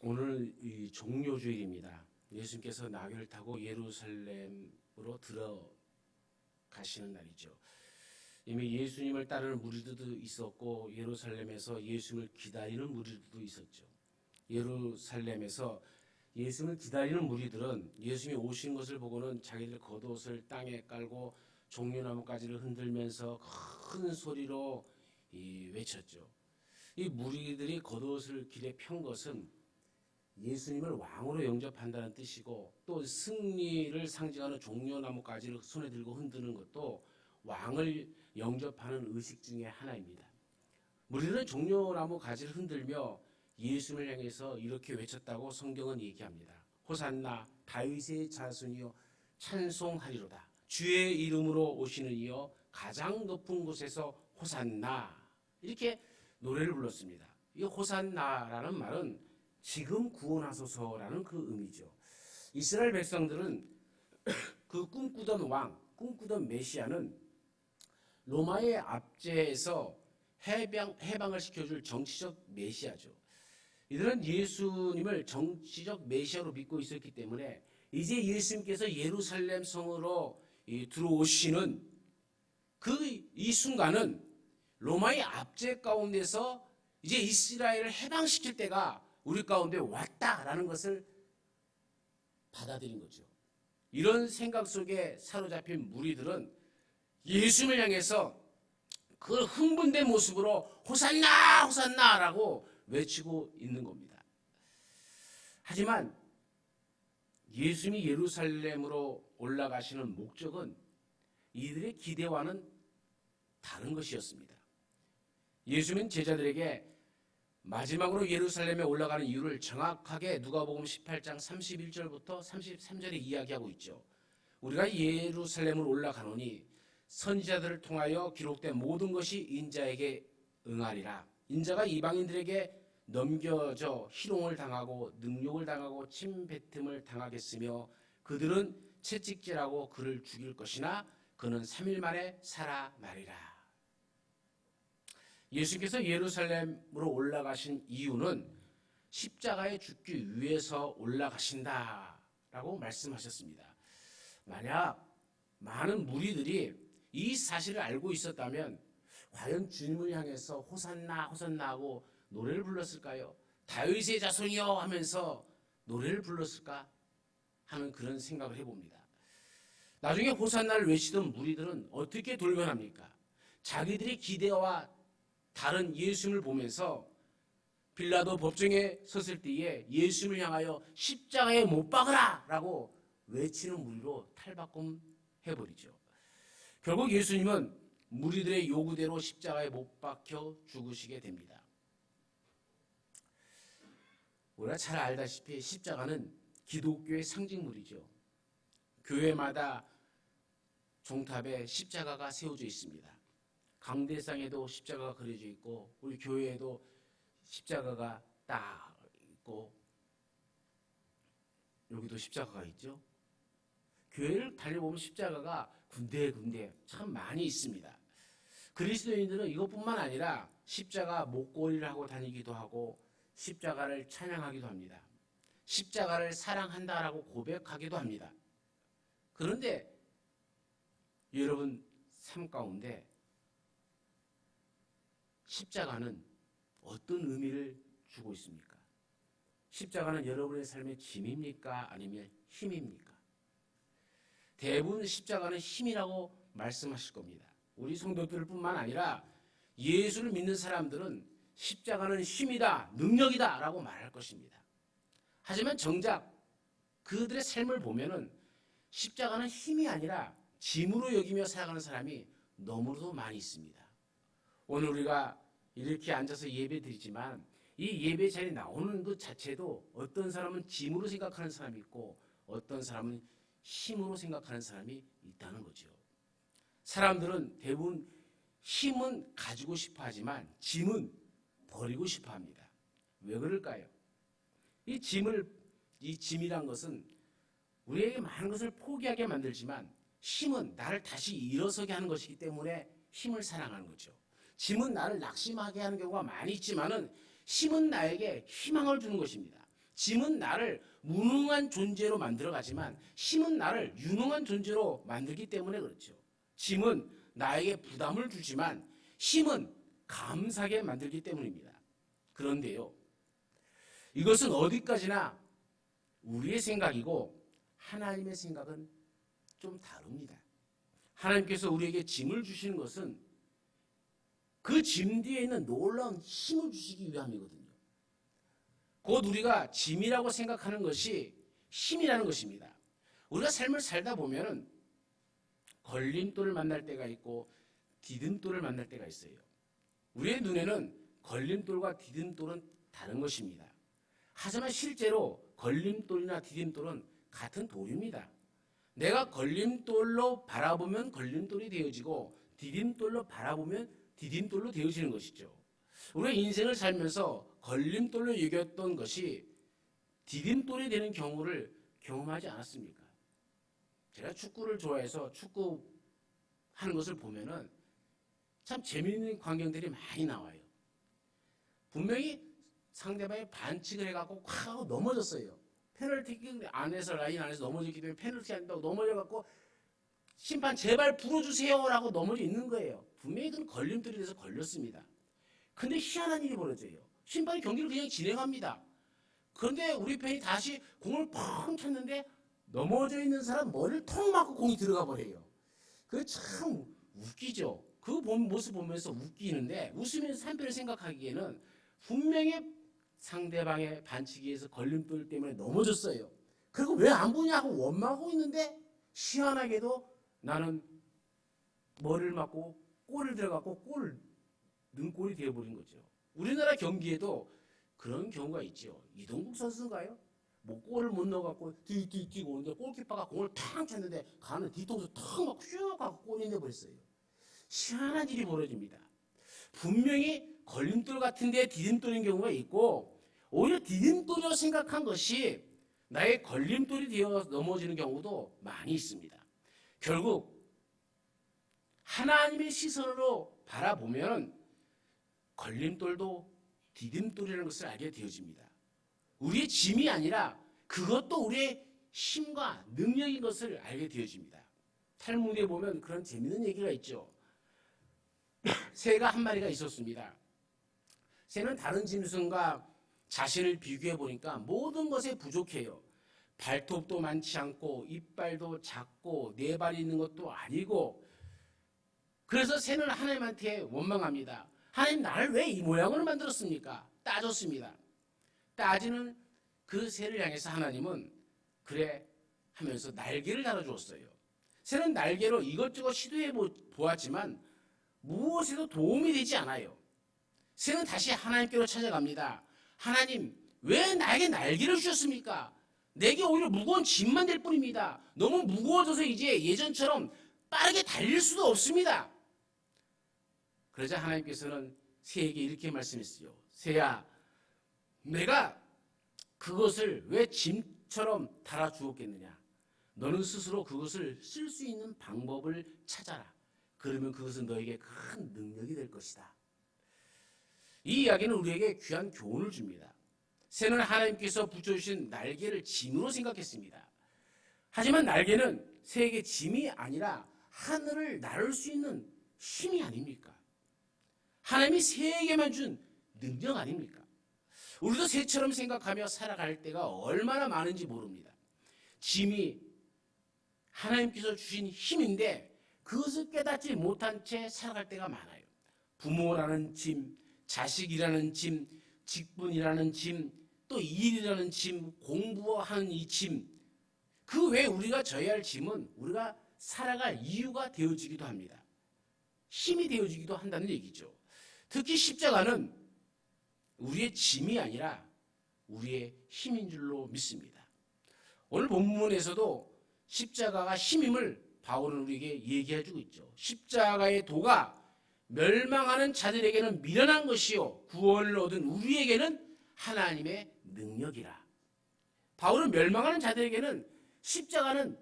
오늘 이 종료주일입니다. 예수님께서 나귀를 타고 예루살렘으로 들어가시는 날이죠. 이미 예수님을 따르는 무리들도 있었고 예루살렘에서 예수님을 기다리는 무리들도 있었죠. 예루살렘에서 예수님을 기다리는 무리들은 예수님이 오신 것을 보고는 자기들 겉옷을 땅에 깔고 종려나무가지를 흔들면서 큰 소리로 외쳤죠. 이 무리들이 겉옷을 길에 편 것은 예수님을 왕으로 영접한다는 뜻이고, 또 승리를 상징하는 종려나무가지를 손에 들고 흔드는 것도 왕을 영접하는 의식 중에 하나입니다. 무리들은 종려나무 가지를 흔들며 예수님을 향해서 이렇게 외쳤다고 성경은 얘기합니다. 호산나 다윗의 자손이여 찬송하리로다. 주의 이름으로 오시는 이여 가장 높은 곳에서 호산나. 이렇게 노래를 불렀습니다. 이 호산나라는 말은 지금 구원하소서라는 그 의미죠. 이스라엘 백성들은 그 꿈꾸던 왕, 꿈꾸던 메시아는 로마의 압제에서 해방을 시켜줄 정치적 메시아죠. 이들은 예수님을 정치적 메시아로 믿고 있었기 때문에 이제 예수님께서 예루살렘 성으로 들어오시는 이 순간은 로마의 압제 가운데서 이제 이스라엘을 해방시킬 때가 우리 가운데 왔다라는 것을 받아들인 거죠. 이런 생각 속에 사로잡힌 무리들은 예수님을 향해서 그 흥분된 모습으로 호산나 호산나라고 외치고 있는 겁니다. 하지만 예수님이 예루살렘으로 올라가시는 목적은 이들의 기대와는 다른 것이었습니다. 예수님은 제자들에게 마지막으로 예루살렘에 올라가는 이유를 정확하게 누가복음 18장 31절부터 33절에 이야기하고 있죠. 우리가 예루살렘으로 올라가노니 선지자들을 통하여 기록된 모든 것이 인자에게 응하리라. 인자가 이방인들에게 넘겨져 희롱을 당하고 능욕을 당하고 침뱉음을 당하겠으며 그들은 채찍질하고 그를 죽일 것이나 그는 3일 만에 살아나리라. 예수께서 예루살렘으로 올라가신 이유는 십자가에 죽기 위해서 올라가신다라고 말씀하셨습니다. 만약 많은 무리들이 이 사실을 알고 있었다면 과연 주님을 향해서 호산나 호산나 하고 노래를 불렀을까요? 다윗의 자손이여 하면서 노래를 불렀을까 하는 그런 생각을 해봅니다. 나중에 호산나를 외치던 무리들은 어떻게 돌변합니까? 자기들의 기대와 다른 예수님을 보면서 빌라도 법정에 섰을 때에 예수님을 향하여 십자가에 못 박으라 라고 외치는 무리로 탈바꿈해버리죠. 결국 예수님은 무리들의 요구대로 십자가에 못 박혀 죽으시게 됩니다. 우리가 잘 알다시피 십자가는 기독교의 상징물이죠. 교회마다 종탑에 십자가가 세워져 있습니다. 강대상에도 십자가가 그려져 있고 우리 교회에도 십자가가 딱 있고 여기도 십자가가 있죠. 교회를 다녀보면 십자가가 군데군데 참 많이 있습니다. 그리스도인들은 이것뿐만 아니라 십자가 목걸이를 하고 다니기도 하고 십자가를 찬양하기도 합니다. 십자가를 사랑한다라고 고백하기도 합니다. 그런데 여러분 삶 가운데 십자가는 어떤 의미를 주고 있습니까? 십자가는 여러분의 삶의 짐입니까? 아니면 힘입니까? 대부분 십자가는 힘이라고 말씀하실 겁니다. 우리 성도들뿐만 아니라 예수를 믿는 사람들은 십자가는 힘이다, 능력이다 라고 말할 것입니다. 하지만 정작 그들의 삶을 보면은 십자가는 힘이 아니라 짐으로 여기며 살아가는 사람이 너무도 많이 있습니다. 오늘 우리가 이렇게 앉아서 예배 드리지만 이 예배 자리에 나오는 것 자체도 어떤 사람은 짐으로 생각하는 사람이 있고 어떤 사람은 힘으로 생각하는 사람이 있다는 거죠. 사람들은 대부분 힘은 가지고 싶어 하지만 짐은 버리고 싶어 합니다. 왜 그럴까요? 이 짐이란 것은 우리에게 많은 것을 포기하게 만들지만 힘은 나를 다시 일어서게 하는 것이기 때문에 힘을 사랑하는 거죠. 짐은 나를 낙심하게 하는 경우가 많이 있지만은 힘은 나에게 희망을 주는 것입니다. 짐은 나를 무능한 존재로 만들어가지만 힘은 나를 유능한 존재로 만들기 때문에 그렇죠. 짐은 나에게 부담을 주지만 힘은 감사하게 만들기 때문입니다. 그런데요, 이것은 어디까지나 우리의 생각이고 하나님의 생각은 좀 다릅니다. 하나님께서 우리에게 짐을 주시는 것은 그 짐 뒤에 있는 놀라운 힘을 주시기 위함이거든요. 곧 우리가 짐이라고 생각하는 것이 힘이라는 것입니다. 우리가 삶을 살다 보면 걸림돌을 만날 때가 있고 디딤돌을 만날 때가 있어요. 우리의 눈에는 걸림돌과 디딤돌은 다른 것입니다. 하지만 실제로 걸림돌이나 디딤돌은 같은 돌입니다. 내가 걸림돌로 바라보면 걸림돌이 되어지고 디딤돌로 바라보면 디딤돌로 되어지는 것이죠. 우리가 인생을 살면서 걸림돌로 여겼던 것이 디딤돌이 되는 경우를 경험하지 않았습니까? 제가 축구를 좋아해서 축구 하는 것을 보면은 참 재미있는 광경들이 많이 나와요. 분명히 상대방이 반칙을 해갖고 콱 하고 넘어졌어요. 페널티킥 안에서 라인 안에서 넘어졌기 때문에 페널티 한다고 넘어져갖고 심판 제발 불어주세요라고 넘어져 있는 거예요. 분명히 그건 걸림돌이 돼서 걸렸습니다. 근데 희한한 일이 벌어져요. 심판이 경기를 그냥 진행합니다. 그런데 우리 팬이 다시 공을 펑 쳤는데 넘어져 있는 사람 머리를 턱 맞고 공이 들어가 버려요. 그게 참 웃기죠. 그 모습 보면서 웃기는데 웃으면서 한편을 생각하기에는 분명히 상대방의 반칙에서 걸림돌 때문에 넘어졌어요. 그리고 왜 안 보냐고 원망하고 있는데 희한하게도 나는 머리를 맞고 골을 들어갔고 능골이 되어버린 거죠. 우리나라 경기에도 그런 경우가 있죠. 이동국 선수인가요? 뭐 골을 못 넣어갖고 뛰고 오는데 골키퍼가 공을 탕 쳤는데 가는 뒤통수 탁 막 슉 하고 골이 내버렸어요. 희한한 일이 벌어집니다. 분명히 걸림돌 같은데 디딤돌인 경우가 있고 오히려 디딤돌이라고 생각한 것이 나의 걸림돌이 되어 넘어지는 경우도 많이 있습니다. 결국 하나님의 시선으로 바라보면 걸림돌도 디딤돌이라는 것을 알게 되어집니다. 우리의 짐이 아니라 그것도 우리의 힘과 능력인 것을 알게 되어집니다. 탈무드에 보면 그런 재미있는 얘기가 있죠. 새가 한 마리가 있었습니다. 새는 다른 짐승과 자신을 비교해 보니까 모든 것에 부족해요. 발톱도 많지 않고 이빨도 작고 네 발이 있는 것도 아니고 그래서 새는 하나님한테 원망합니다. 하나님 나를 왜 이 모양으로 만들었습니까? 따졌습니다. 따지는 그 새를 향해서 하나님은 그래 하면서 날개를 달아주었어요. 새는 날개로 이것저것 시도해 보았지만 무엇에도 도움이 되지 않아요. 새는 다시 하나님께로 찾아갑니다. 하나님 왜 나에게 날개를 주셨습니까? 내게 오히려 무거운 짐만 될 뿐입니다. 너무 무거워져서 이제 예전처럼 빠르게 달릴 수도 없습니다. 그러자 하나님께서는 새에게 이렇게 말씀했어요. 새야, 내가 그것을 왜 짐처럼 달아주었겠느냐? 너는 스스로 그것을 쓸 수 있는 방법을 찾아라. 그러면 그것은 너에게 큰 능력이 될 것이다. 이 이야기는 우리에게 귀한 교훈을 줍니다. 새는 하나님께서 붙여주신 날개를 짐으로 생각했습니다. 하지만 날개는 새에게 짐이 아니라 하늘을 나를 수 있는 힘이 아닙니까? 하나님이 새에게만 준 능력 아닙니까? 우리도 새처럼 생각하며 살아갈 때가 얼마나 많은지 모릅니다. 짐이 하나님께서 주신 힘인데 그것을 깨닫지 못한 채 살아갈 때가 많아요. 부모라는 짐, 자식이라는 짐, 직분이라는 짐, 또 일이라는 짐, 공부하는 이 짐, 그 외에 우리가 져야 할 짐은 우리가 살아갈 이유가 되어지기도 합니다. 힘이 되어지기도 한다는 얘기죠. 특히 십자가는 우리의 짐이 아니라 우리의 힘인 줄로 믿습니다. 오늘 본문에서도 십자가가 힘임을 바울은 우리에게 얘기해주고 있죠. 십자가의 도가 멸망하는 자들에게는 미련한 것이요 구원을 얻은 우리에게는 하나님의 능력이라. 바울은 멸망하는 자들에게는 십자가는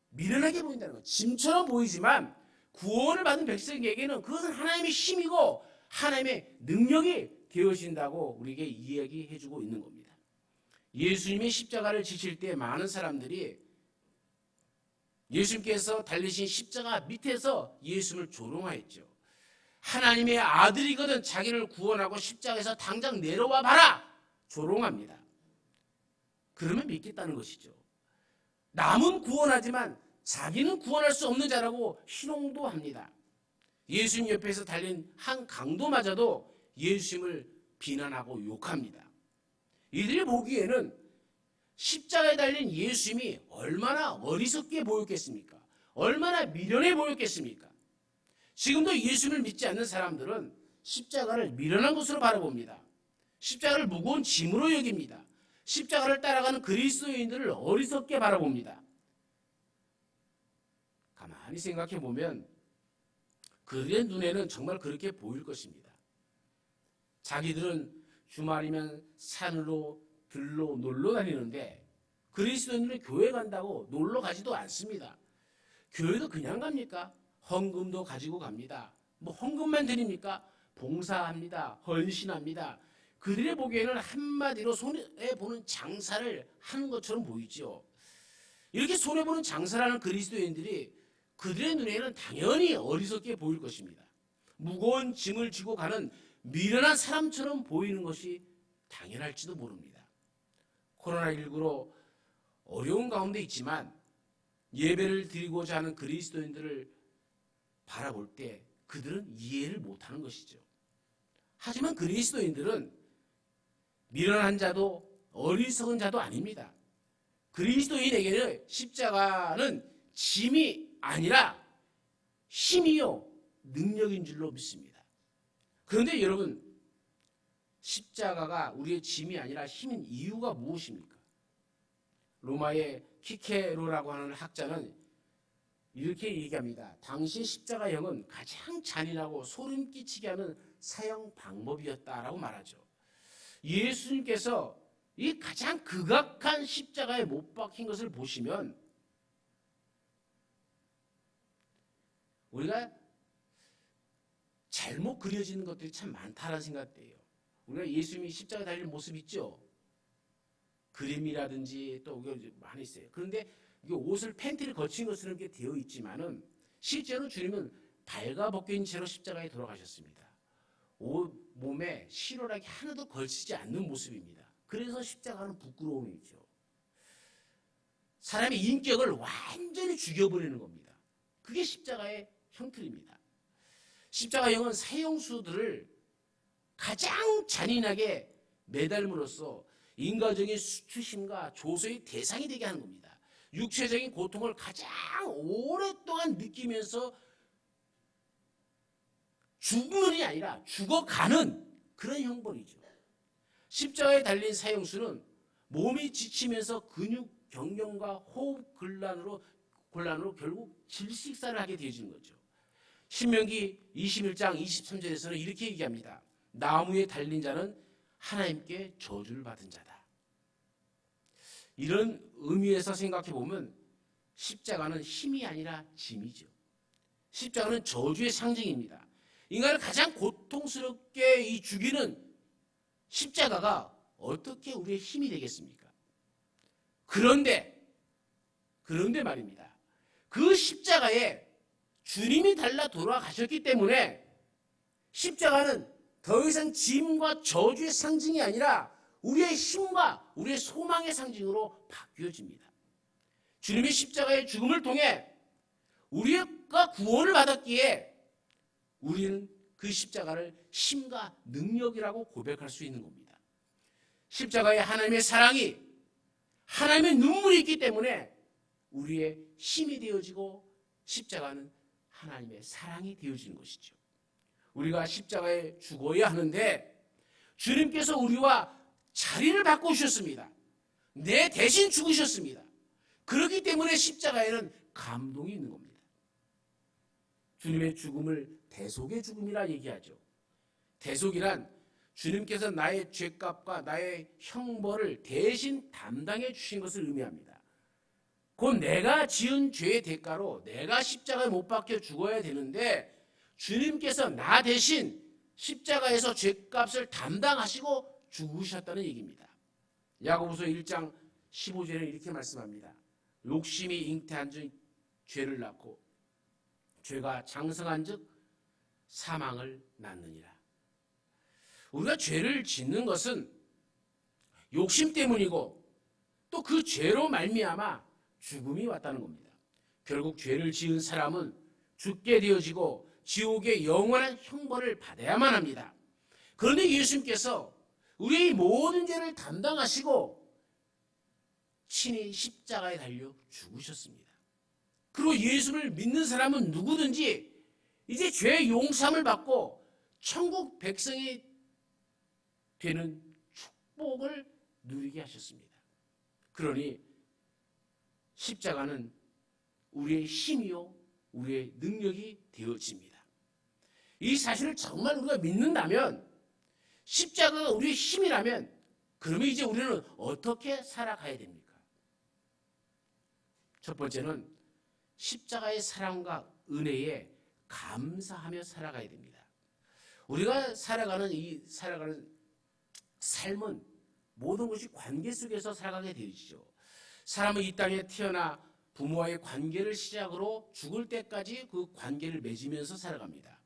미련하게 보인다는 것, 짐처럼 보이지만 구원을 받은 백성에게는 그것은 하나님의 힘이고 하나님의 능력이 되어진다고 우리에게 이야기해주고 있는 겁니다. 예수님의 십자가를 지실 때 많은 사람들이 예수님께서 달리신 십자가 밑에서 예수님을 조롱하였죠. 하나님의 아들이거든 자기를 구원하고 십자가에서 당장 내려와 봐라! 조롱합니다. 그러면 믿겠다는 것이죠. 남은 구원하지만 자기는 구원할 수 없는 자라고 희롱도 합니다. 예수님 옆에서 달린 한 강도마저도 예수님을 비난하고 욕합니다. 이들이 보기에는 십자가에 달린 예수님이 얼마나 어리석게 보였겠습니까? 얼마나 미련해 보였겠습니까? 지금도 예수님을 믿지 않는 사람들은 십자가를 미련한 것으로 바라봅니다. 십자가를 무거운 짐으로 여깁니다. 십자가를 따라가는 그리스도인들을 어리석게 바라봅니다. 가만히 생각해 보면 그들의 눈에는 정말 그렇게 보일 것입니다. 자기들은 주말이면 산으로 들로 놀러 다니는데 그리스도인들은 교회 간다고 놀러 가지도 않습니다. 교회도 그냥 갑니까? 헌금도 가지고 갑니다. 뭐 헌금만 드립니까? 봉사합니다. 헌신합니다. 그들의 보기에는 한마디로 손해보는 장사를 하는 것처럼 보이죠. 이렇게 손해보는 장사를 하는 그리스도인들이 그들의 눈에는 당연히 어리석게 보일 것입니다. 무거운 짐을 지고 가는 미련한 사람처럼 보이는 것이 당연할지도 모릅니다. 코로나19로 어려운 가운데 있지만 예배를 드리고자 하는 그리스도인들을 바라볼 때 그들은 이해를 못하는 것이죠. 하지만 그리스도인들은 미련한 자도 어리석은 자도 아닙니다. 그리스도인에게는 십자가는 짐이 아니라 힘이요 능력인 줄로 믿습니다. 그런데 여러분, 십자가가 우리의 짐이 아니라 힘인 이유가 무엇입니까? 로마의 키케로라고 하는 학자는 이렇게 얘기합니다. 당시 십자가형은 가장 잔인하고 소름 끼치게 하는 사형 방법이었다라고 말하죠. 예수님께서 이 가장 극악한 십자가에 못 박힌 것을 보시면 우리가 잘못 그려지는 것들이 참 많다는 생각돼요. 우리가 예수님이 십자가에 달린 모습 있죠? 그림이라든지 또 많이 있어요. 그런데 옷을 팬티를 거친 것으로 이렇게 되어 있지만은 실제로 주님은 발가벗긴 채로 십자가에 돌아가셨습니다. 몸에 실오라기 하나도 걸치지 않는 모습입니다. 그래서 십자가는 부끄러움이죠. 사람의 인격을 완전히 죽여버리는 겁니다. 그게 십자가의 형틀입니다. 십자가형은 사형수들을 가장 잔인하게 매달음으로써 인간적인 수치심과 조소의 대상이 되게 하는 겁니다. 육체적인 고통을 가장 오랫동안 느끼면서 죽는 이 아니라 죽어가는 그런 형벌이죠. 십자가에 달린 사형수는 몸이 지치면서 근육 경련과 호흡 곤란으로 결국 질식사를 하게 되어지는 거죠. 신명기 21장 23절에서는 이렇게 얘기합니다. 나무에 달린 자는 하나님께 저주를 받은 자다. 이런 의미에서 생각해 보면 십자가는 힘이 아니라 짐이죠. 십자가는 저주의 상징입니다. 인간을 가장 고통스럽게 죽이는 십자가가 어떻게 우리의 힘이 되겠습니까? 그런데 말입니다. 그 십자가에 주님이 달라 돌아가셨기 때문에 십자가는 더 이상 짐과 저주의 상징이 아니라 우리의 힘과 우리의 소망의 상징으로 바뀌어집니다. 주님의 십자가의 죽음을 통해 우리가 구원을 받았기에 우리는 그 십자가를 힘과 능력이라고 고백할 수 있는 겁니다. 십자가에 하나님의 사랑이, 하나님의 눈물이 있기 때문에 우리의 힘이 되어지고 십자가는 하나님의 사랑이 되어지는 것이죠. 우리가 십자가에 죽어야 하는데 주님께서 우리와 자리를 바꾸셨습니다. 내 대신 죽으셨습니다. 그렇기 때문에 십자가에는 감동이 있는 겁니다. 주님의 죽음을 대속의 죽음이라 얘기하죠. 대속이란 주님께서 나의 죄값과 나의 형벌을 대신 담당해 주신 것을 의미합니다. 곧 내가 지은 죄의 대가로 내가 십자가에 못 박혀 죽어야 되는데 주님께서 나 대신 십자가에서 죄값을 담당하시고 죽으셨다는 얘기입니다. 야고보서 1장 15절에 이렇게 말씀합니다. 욕심이 잉태한 즉 죄를 낳고 죄가 장성한 즉 사망을 낳느니라. 우리가 죄를 짓는 것은 욕심 때문이고 또 그 죄로 말미암아 죽음이 왔다는 겁니다. 결국 죄를 지은 사람은 죽게 되어지고 지옥의 영원한 형벌을 받아야만 합니다. 그런데 예수님께서 우리의 모든 죄를 담당하시고 친히 십자가에 달려 죽으셨습니다. 그리고 예수를 믿는 사람은 누구든지 이제 죄 용서함을 받고 천국 백성이 되는 축복을 누리게 하셨습니다. 그러니 십자가는 우리의 힘이요 우리의 능력이 되어집니다. 이 사실을 정말 우리가 믿는다면, 십자가가 우리의 힘이라면, 그러면 이제 우리는 어떻게 살아가야 됩니까? 첫 번째는 십자가의 사랑과 은혜에 감사하며 살아가야 됩니다. 우리가 살아가는 삶은 모든 것이 관계 속에서 살아가게 되어지죠. 사람은 이 땅에 태어나 부모와의 관계를 시작으로 죽을 때까지 그 관계를 맺으면서 살아갑니다.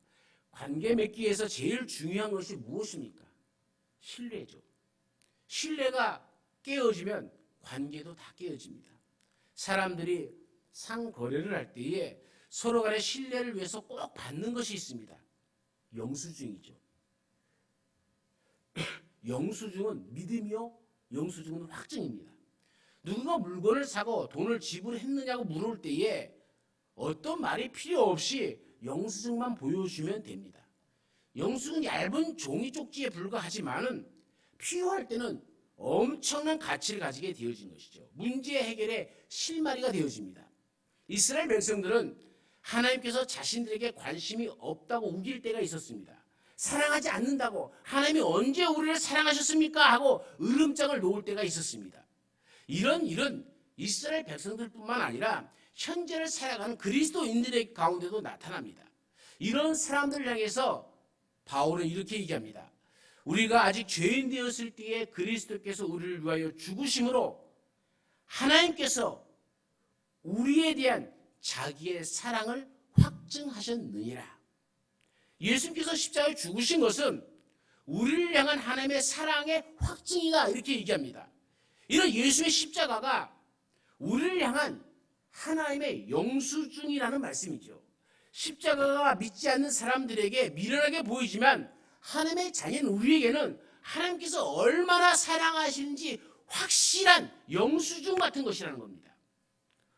관계 맺기 위해서 제일 중요한 것이 무엇입니까? 신뢰죠. 신뢰가 깨어지면 관계도 다 깨어집니다. 사람들이 상거래를 할 때에 서로 간의 신뢰를 위해서 꼭 받는 것이 있습니다. 영수증이죠. 영수증은 믿음이요, 영수증은 확증입니다. 누군가 물건을 사고 돈을 지불했느냐고 물을 때에 어떤 말이 필요 없이 영수증만 보여주면 됩니다. 영수증은 얇은 종이 쪽지에 불과하지만은 필요할 때는 엄청난 가치를 가지게 되어진 것이죠. 문제 해결의 실마리가 되어집니다. 이스라엘 백성들은 하나님께서 자신들에게 관심이 없다고 우길 때가 있었습니다. 사랑하지 않는다고, 하나님이 언제 우리를 사랑하셨습니까? 하고 으름장을 놓을 때가 있었습니다. 이런 일은 이스라엘 백성들뿐만 아니라 현재를 살아가는 그리스도인들의 가운데도 나타납니다. 이런 사람들을 향해서 바울은 이렇게 얘기합니다. 우리가 아직 죄인 되었을 때에 그리스도께서 우리를 위하여 죽으심으로 하나님께서 우리에 대한 자기의 사랑을 확증하셨느니라. 예수님께서 십자가에 죽으신 것은 우리를 향한 하나님의 사랑의 확증이다, 이렇게 얘기합니다. 이런 예수의 십자가가 우리를 향한 하나님의 영수증이라는 말씀이죠. 십자가가 믿지 않는 사람들에게 미련하게 보이지만 하나님의 자녀인 우리에게는 하나님께서 얼마나 사랑하시는지 확실한 영수증 같은 것이라는 겁니다.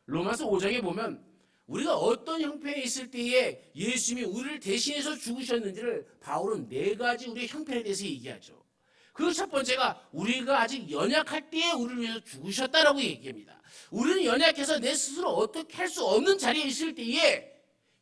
로마서 5장에 보면 우리가 어떤 형편에 있을 때에 예수님이 우리를 대신해서 죽으셨는지를 바울은 4가지 우리의 형편에 대해서 얘기하죠. 그 첫 번째가 우리가 아직 연약할 때에 우리를 위해서 죽으셨다라고 얘기합니다. 우리는 연약해서 내 스스로 어떻게 할 수 없는 자리에 있을 때에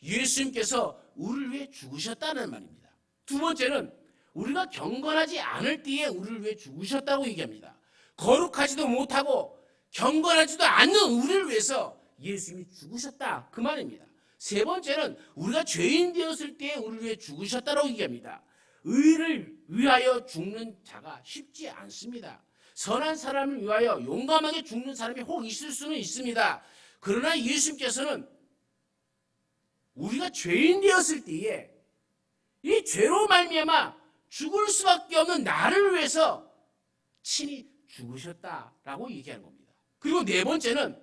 예수님께서 우리를 위해 죽으셨다는 말입니다. 두 번째는 우리가 경건하지 않을 때에 우리를 위해 죽으셨다고 얘기합니다. 거룩하지도 못하고 경건하지도 않는 우리를 위해서 예수님이 죽으셨다, 그 말입니다. 세 번째는 우리가 죄인 되었을 때에 우리를 위해 죽으셨다고 얘기합니다. 의를 위하여 죽는 자가 쉽지 않습니다. 선한 사람을 위하여 용감하게 죽는 사람이 혹 있을 수는 있습니다. 그러나 예수님께서는 우리가 죄인 되었을 때에 이 죄로 말미암아 죽을 수밖에 없는 나를 위해서 친히 죽으셨다라고 얘기하는 겁니다. 그리고 네 번째는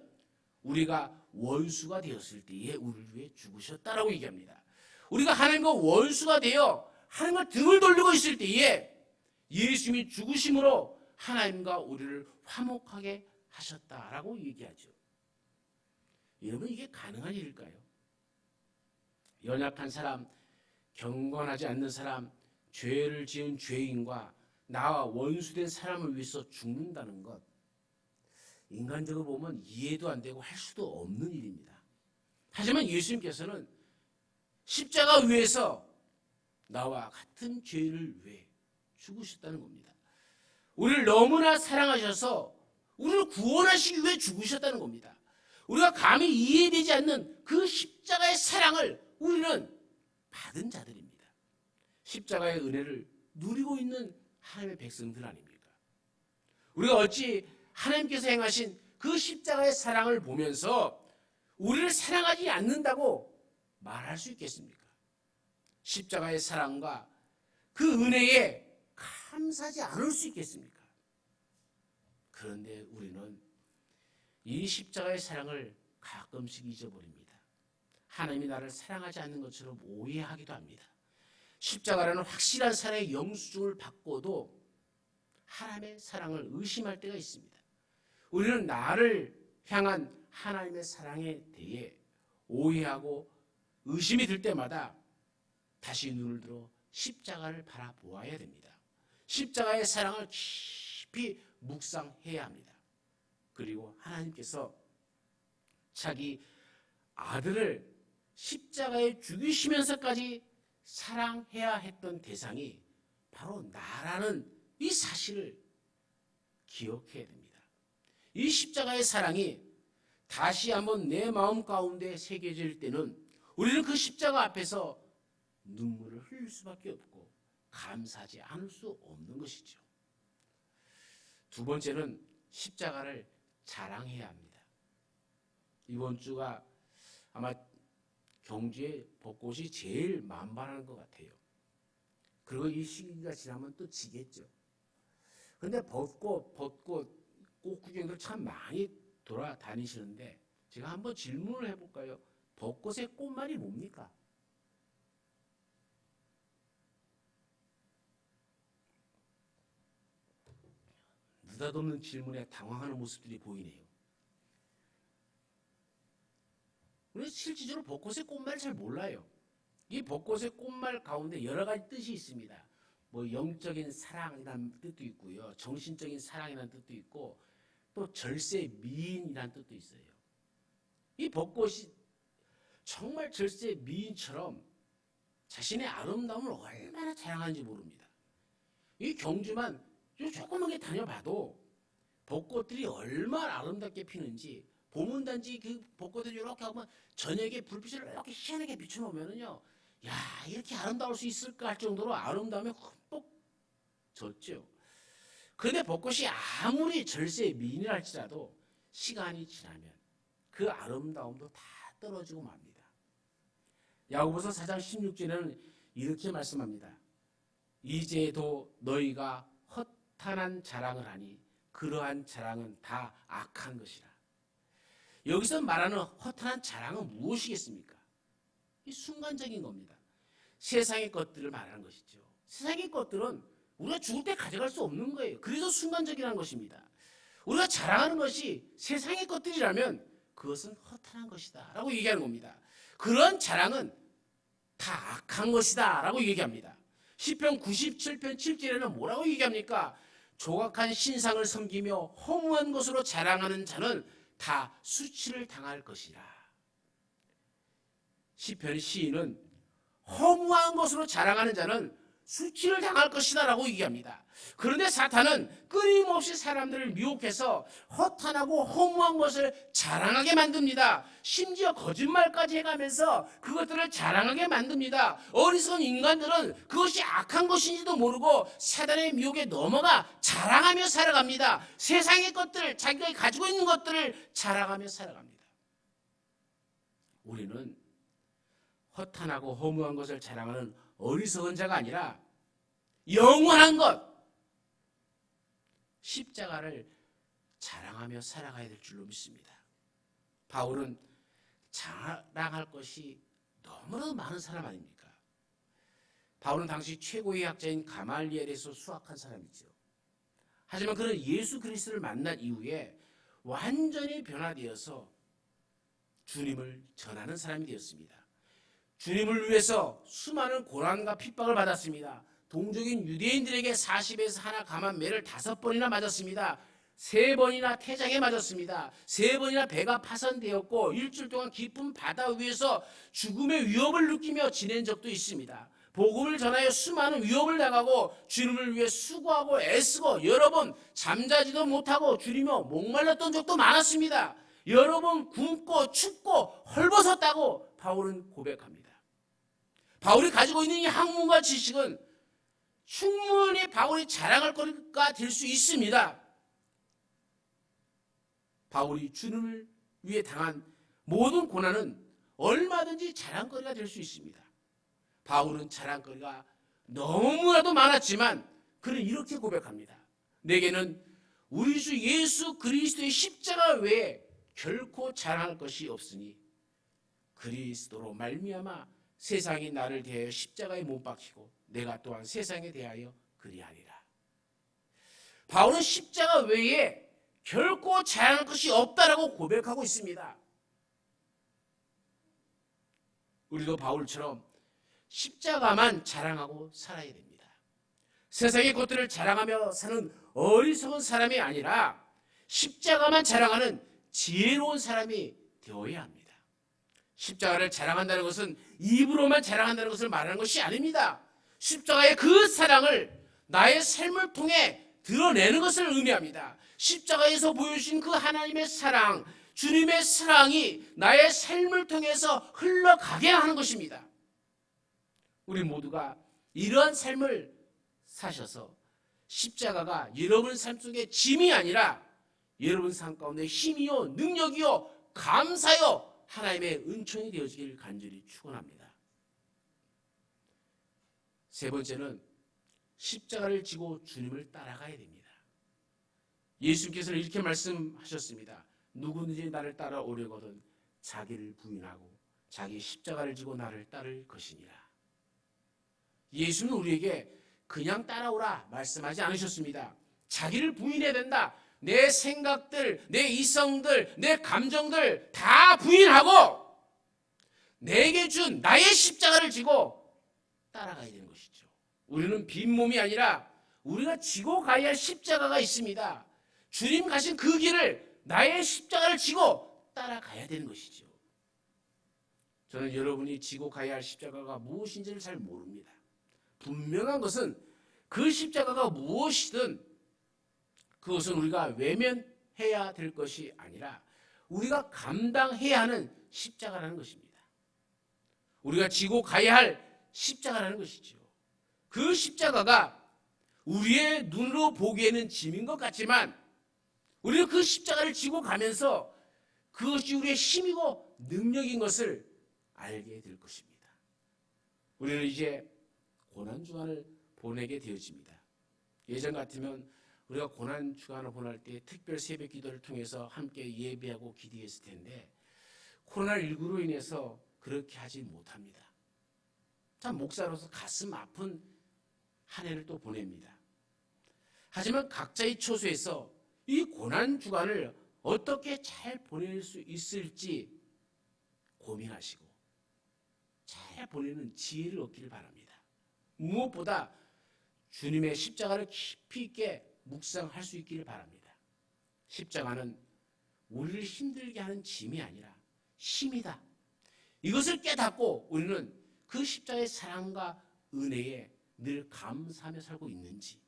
우리가 원수가 되었을 때에 우리를 위해 죽으셨다라고 얘기합니다. 우리가 하나님과 원수가 되어 하나님과 등을 돌리고 있을 때에 예수님이 죽으심으로 하나님과 우리를 화목하게 하셨다라고 얘기하죠. 여러분, 이게 가능한 일일까요? 연약한 사람, 경건하지 않는 사람, 죄를 지은 죄인과 나와 원수된 사람을 위해서 죽는다는 것, 인간적으로 보면 이해도 안 되고 할 수도 없는 일입니다. 하지만 예수님께서는 십자가 위에서 나와 같은 죄를 위해 죽으셨다는 겁니다. 우리를 너무나 사랑하셔서 우리를 구원하시기 위해 죽으셨다는 겁니다. 우리가 감히 이해되지 않는 그 십자가의 사랑을 우리는 받은 자들입니다. 십자가의 은혜를 누리고 있는 하나님의 백성들 아닙니까? 우리가 어찌 하나님께서 행하신 그 십자가의 사랑을 보면서 우리를 사랑하지 않는다고 말할 수 있겠습니까? 십자가의 사랑과 그 은혜에 감사하지 않을 수 있겠습니까? 그런데 우리는 이 십자가의 사랑을 가끔씩 잊어버립니다. 하나님이 나를 사랑하지 않는 것처럼 오해하기도 합니다. 십자가라는 확실한 사랑의 영수증을 받고도 하나님의 사랑을 의심할 때가 있습니다. 우리는 나를 향한 하나님의 사랑에 대해 오해하고 의심이 들 때마다 다시 눈을 들어 십자가를 바라보아야 됩니다. 십자가의 사랑을 깊이 묵상해야 합니다. 그리고 하나님께서 자기 아들을 십자가에 죽이시면서까지 사랑해야 했던 대상이 바로 나라는 이 사실을 기억해야 됩니다. 이 십자가의 사랑이 다시 한번 내 마음 가운데 새겨질 때는 우리는 그 십자가 앞에서 눈물을 흘릴 수밖에 없고 감사하지 않을 수 없는 것이죠. 두 번째는 십자가를 자랑해야 합니다. 이번 주가 아마 경주에 벚꽃이 제일 만발한 것 같아요. 그리고 이 시기가 지나면 또 지겠죠. 그런데 벚꽃, 꽃 구경들 참 많이 돌아다니시는데 제가 한번 질문을 해볼까요? 벚꽃의 꽃말이 뭡니까? 느닷없는 질문에 당황하는 모습들이 보이네요. 우리 실질적으로 벚꽃의 꽃말을 잘 몰라요. 이 벚꽃의 꽃말 가운데 여러 가지 뜻이 있습니다. 뭐 영적인 사랑이라는 뜻도 있고요, 정신적인 사랑이라는 뜻도 있고, 또 절세 미인이라는 뜻도 있어요. 이 벚꽃이 정말 절세 미인처럼 자신의 아름다움을 얼마나 자랑하는지 모릅니다. 이 경주만 조그맣게 다녀봐도 벚꽃들이 얼마나 아름답게 피는지, 보문단지 그 벚꽃들이 이렇게 하면 저녁에 불빛을 이렇게 희한하게 비춰놓으면요, 야, 이렇게 아름다울 수 있을까 할 정도로 아름다움에 흠뻑 젖죠. 그런데 벚꽃이 아무리 절세 미인이라 할지라도 시간이 지나면 그 아름다움도 다 떨어지고 맙니다. 야고보서 4장 16절에는 이렇게 말씀합니다. 이제도 너희가 허탄한 자랑을 하니 그러한 자랑은 다 악한 것이라. 여기서 말하는 허탄한 자랑은 무엇이겠습니까? 이 순간적인 겁니다. 세상의 것들을 말하는 것이죠. 세상의 것들은 우리가 죽을 때 가져갈 수 없는 거예요. 그래서 순간적이라는 것입니다. 우리가 자랑하는 것이 세상의 것들이라면 그것은 허탄한 것이다 라고 얘기하는 겁니다. 그런 자랑은 다 악한 것이다 라고 얘기합니다. 시편 97편 7절에는 뭐라고 얘기합니까? 조각한 신상을 섬기며 허무한 것으로 자랑하는 자는 다 수치를 당할 것이라. 시편 시인은 허무한 것으로 자랑하는 자는 수치를 당할 것이다 라고 얘기합니다. 그런데 사탄은 끊임없이 사람들을 미혹해서 허탄하고 허무한 것을 자랑하게 만듭니다. 심지어 거짓말까지 해가면서 그것들을 자랑하게 만듭니다. 어리석은 인간들은 그것이 악한 것인지도 모르고 사단의 미혹에 넘어가 자랑하며 살아갑니다. 세상의 것들, 자기가 가지고 있는 것들을 자랑하며 살아갑니다. 우리는 허탄하고 허무한 것을 자랑하는 어리석은 자가 아니라 영원한 것, 십자가를 자랑하며 살아가야 될 줄로 믿습니다. 바울은 자랑할 것이 너무나 많은 사람 아닙니까? 바울은 당시 최고의 학자인 가말리엘에서 수학한 사람이죠. 하지만 그는 예수 그리스도를 만난 이후에 완전히 변화되어서 주님을 전하는 사람이 되었습니다. 주님을 위해서 수많은 고난과 핍박을 받았습니다. 동족인 유대인들에게 40에서 하나 감한 매를 5번이나 맞았습니다. 3번이나 태장에 맞았습니다. 3번이나 배가 파손되었고 일주일 동안 깊은 바다 위에서 죽음의 위협을 느끼며 지낸 적도 있습니다. 복음을 전하여 수많은 위협을 당하고 주님을 위해 수고하고 애쓰고 여러 번 잠자지도 못하고 주님여 목말랐던 적도 많았습니다. 여러 번 굶고 춥고 헐벗었다고 바울은 고백합니다. 바울이 가지고 있는 이 학문과 지식은 충분히 바울이 자랑할 거리가 될 수 있습니다. 바울이 주님을 위해 당한 모든 고난은 얼마든지 자랑거리가 될 수 있습니다. 바울은 자랑거리가 너무나도 많았지만 그는 이렇게 고백합니다. 내게는 우리 주 예수 그리스도의 십자가 외에 결코 자랑할 것이 없으니 그리스도로 말미암아 세상이 나를 대하여 십자가에 못 박히고 내가 또한 세상에 대하여 그리하리라. 바울은 십자가 외에 결코 자랑할 것이 없다라고 고백하고 있습니다. 우리도 바울처럼 십자가만 자랑하고 살아야 됩니다. 세상의 것들을 자랑하며 사는 어리석은 사람이 아니라 십자가만 자랑하는 지혜로운 사람이 되어야 합니다. 십자가를 자랑한다는 것은 입으로만 자랑한다는 것을 말하는 것이 아닙니다. 십자가의 그 사랑을 나의 삶을 통해 드러내는 것을 의미합니다. 십자가에서 보여주신 그 하나님의 사랑, 주님의 사랑이 나의 삶을 통해서 흘러가게 하는 것입니다. 우리 모두가 이러한 삶을 사셔서 십자가가 여러분 삶 속에 짐이 아니라 여러분 삶 가운데 힘이요, 능력이요, 감사요, 하나님의 은총이 되어지길 간절히 축원합니다. 세 번째는 십자가를 지고 주님을 따라가야 됩니다. 예수님께서는 이렇게 말씀하셨습니다. 누구든지 나를 따라오려거든 자기를 부인하고 자기 십자가를 지고 나를 따를 것이니라. 예수는 우리에게 그냥 따라오라 말씀하지 않으셨습니다. 자기를 부인해야 된다. 내 생각들, 내 이성들, 내 감정들 다 부인하고 내게 준 나의 십자가를 지고 따라가야 되는 것이죠. 우리는 빈 몸이 아니라 우리가 지고 가야 할 십자가가 있습니다. 주님 가신 그 길을 나의 십자가를 지고 따라가야 되는 것이죠. 저는 여러분이 지고 가야 할 십자가가 무엇인지를 잘 모릅니다. 분명한 것은 그 십자가가 무엇이든 그것은 우리가 외면해야 될 것이 아니라 우리가 감당해야 하는 십자가라는 것입니다. 우리가 지고 가야 할 십자가라는 것이죠. 그 십자가가 우리의 눈으로 보기에는 짐인 것 같지만 우리는 그 십자가를 지고 가면서 그것이 우리의 힘이고 능력인 것을 알게 될 것입니다. 우리는 이제 고난주간을 보내게 되어집니다. 예전 같으면 우리가 고난주간을 보낼 때 특별 새벽 기도를 통해서 함께 예배하고 기도했을 텐데 코로나19로 인해서 그렇게 하지 못합니다. 참 목사로서 가슴 아픈 한 해를 또 보냅니다. 하지만 각자의 처소에서 이 고난주간을 어떻게 잘 보낼 수 있을지 고민하시고 잘 보내는 지혜를 얻기를 바랍니다. 무엇보다 주님의 십자가를 깊이 있게 묵상할 수 있기를 바랍니다. 십자가는 우리를 힘들게 하는 짐이 아니라 힘이다. 이것을 깨닫고 우리는 그 십자가의 사랑과 은혜에 늘 감사하며 살고 있는지,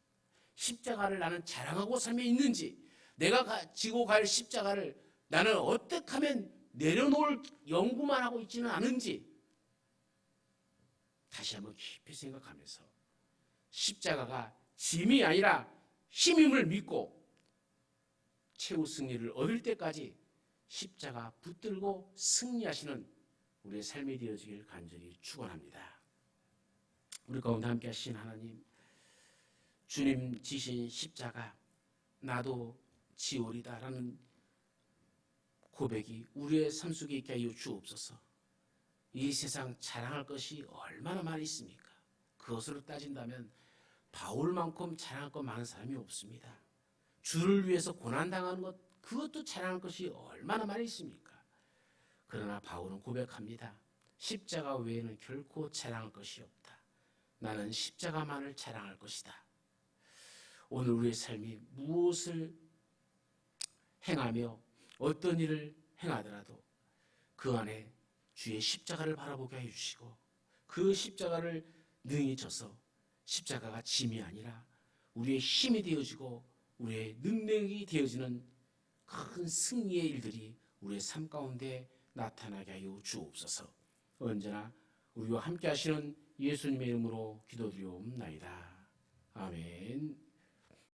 십자가를 나는 자랑하고 살며 있는지, 내가 지고 갈 십자가를 나는 어떻게 하면 내려놓을 연구만 하고 있지는 않은지 다시 한번 깊이 생각하면서 십자가가 짐이 아니라 힘임을 믿고 최후 승리를 얻을 때까지 십자가 붙들고 승리하시는 우리의 삶이 되어지길 간절히 축원합니다. 우리 가운데 함께 하신 하나님, 주님 지신 십자가 나도 지오리다라는 고백이 우리의 삶 속에 있게 하여 주옵소서. 이 세상 자랑할 것이 얼마나 많이 있습니까? 그것으로 따진다면 바울만큼 자랑할 것 많은 사람이 없습니다. 주를 위해서 고난당하는 것, 그것도 자랑할 것이 얼마나 많이 있습니까? 그러나 바울은 고백합니다. 십자가 외에는 결코 자랑할 것이 없다. 나는 십자가만을 자랑할 것이다. 오늘 우리의 삶이 무엇을 행하며 어떤 일을 행하더라도 그 안에 주의 십자가를 바라보게 해주시고 그 십자가를 능히 져서 십자가가 짐이 아니라 우리의 힘이 되어지고 우리의 능력이 되어지는 큰 승리의 일들이 우리의 삶 가운데 나타나게 하여 주옵소서. 언제나 우리와 함께 하시는 예수님의 이름으로 기도드리옵나이다. 아멘.